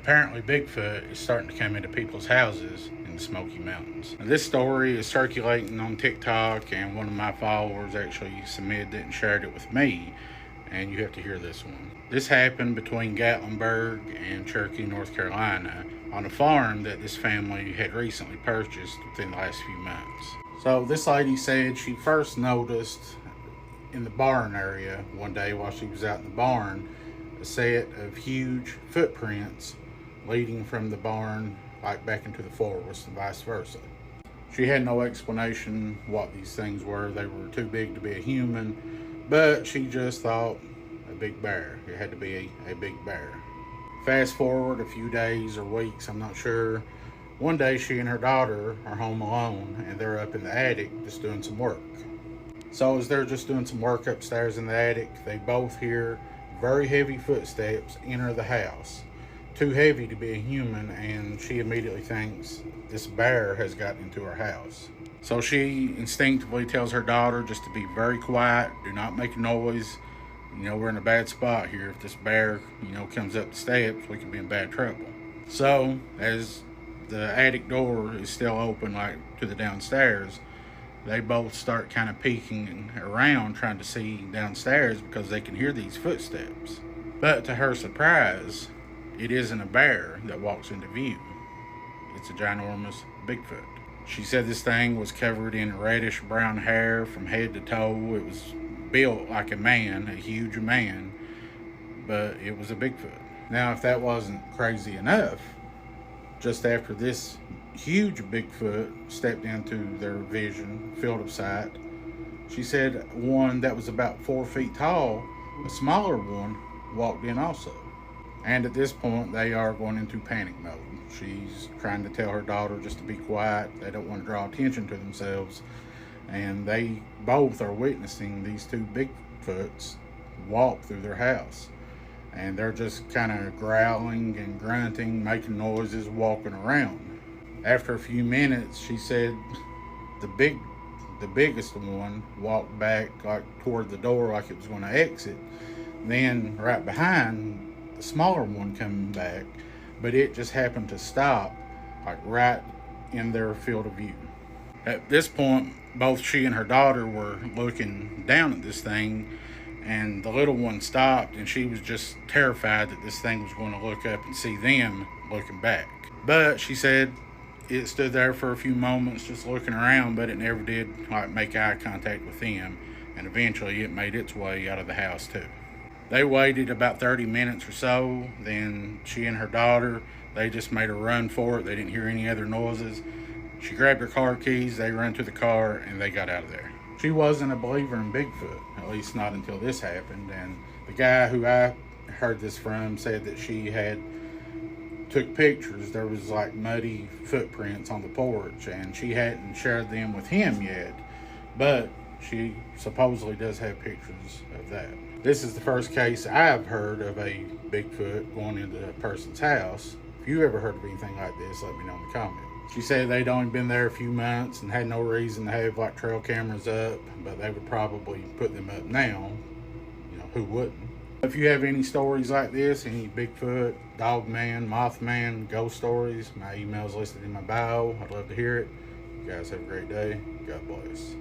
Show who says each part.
Speaker 1: Apparently, Bigfoot is starting to come into people's houses in the Smoky Mountains. Now, this story is circulating on TikTok, and one of my followers actually submitted it and shared it with me, and you have to hear this one. This happened between Gatlinburg and Cherokee, North Carolina, on a farm that this family had recently purchased within the last few months. So this lady said she first noticed in the barn area one day while she was out in the barn a set of huge footprints leading from the barn like back into the forest and vice versa. She had no explanation what these things were. They were too big to be a human, but she just thought a big bear. It had to be a big bear. Fast forward a few days or weeks, I'm not sure. One day she and her daughter are home alone and they're up in the attic just doing some work. So as they're just doing some work upstairs in the attic, they both hear very heavy footsteps enter the house. Too heavy to be a human, and she immediately thinks this bear has gotten into her house. So she instinctively tells her daughter just to be very quiet, do not make a noise. We're in a bad spot here. If this bear, comes up the steps, we could be in bad trouble. So as the attic door is still open, like to the downstairs, they both start kind of peeking around trying to see downstairs because they can hear these footsteps. But to her surprise, it isn't a bear that walks into view. It's a ginormous Bigfoot. She said this thing was covered in reddish brown hair from head to toe. It was built like a man, a huge man, but it was a Bigfoot. Now, if that wasn't crazy enough, just after this huge Bigfoot stepped into their vision, field of sight, she said one that was about 4 feet tall, a smaller one, walked in also. And at this point, they are going into panic mode. She's trying to tell her daughter just to be quiet. They don't want to draw attention to themselves. And they both are witnessing these two Bigfoots walk through their house. And they're just kind of growling and grunting, making noises, walking around. After a few minutes, she said the biggest one walked back like toward the door like it was going to exit. Then right behind, the smaller one coming back, but it just happened to stop like right in their field of view. At this point, both she and her daughter were looking down at this thing, and the little one stopped, and she was just terrified that this thing was going to look up and see them looking back. But she said it stood there for a few moments just looking around, but it never did like make eye contact with them, and eventually it made its way out of the house too. They waited about 30 minutes or so. Then she and her daughter, they just made a run for it. They didn't hear any other noises. She grabbed her car keys, they ran to the car, and they got out of there. She wasn't a believer in Bigfoot, at least not until this happened. And the guy who I heard this from said that she had took pictures. There was like muddy footprints on the porch, and she hadn't shared them with him yet. But she supposedly does have pictures of that. This is the first case I've heard of a Bigfoot going into a person's house. If you ever heard of anything like this, let me know in the comments. She said they'd only been there a few months and had no reason to have like trail cameras up, but they would probably put them up now. Who wouldn't? If you have any stories like this, any Bigfoot, Dogman, Mothman, ghost stories, my email is listed in my bio. I'd love to hear it. You guys have a great day. God bless.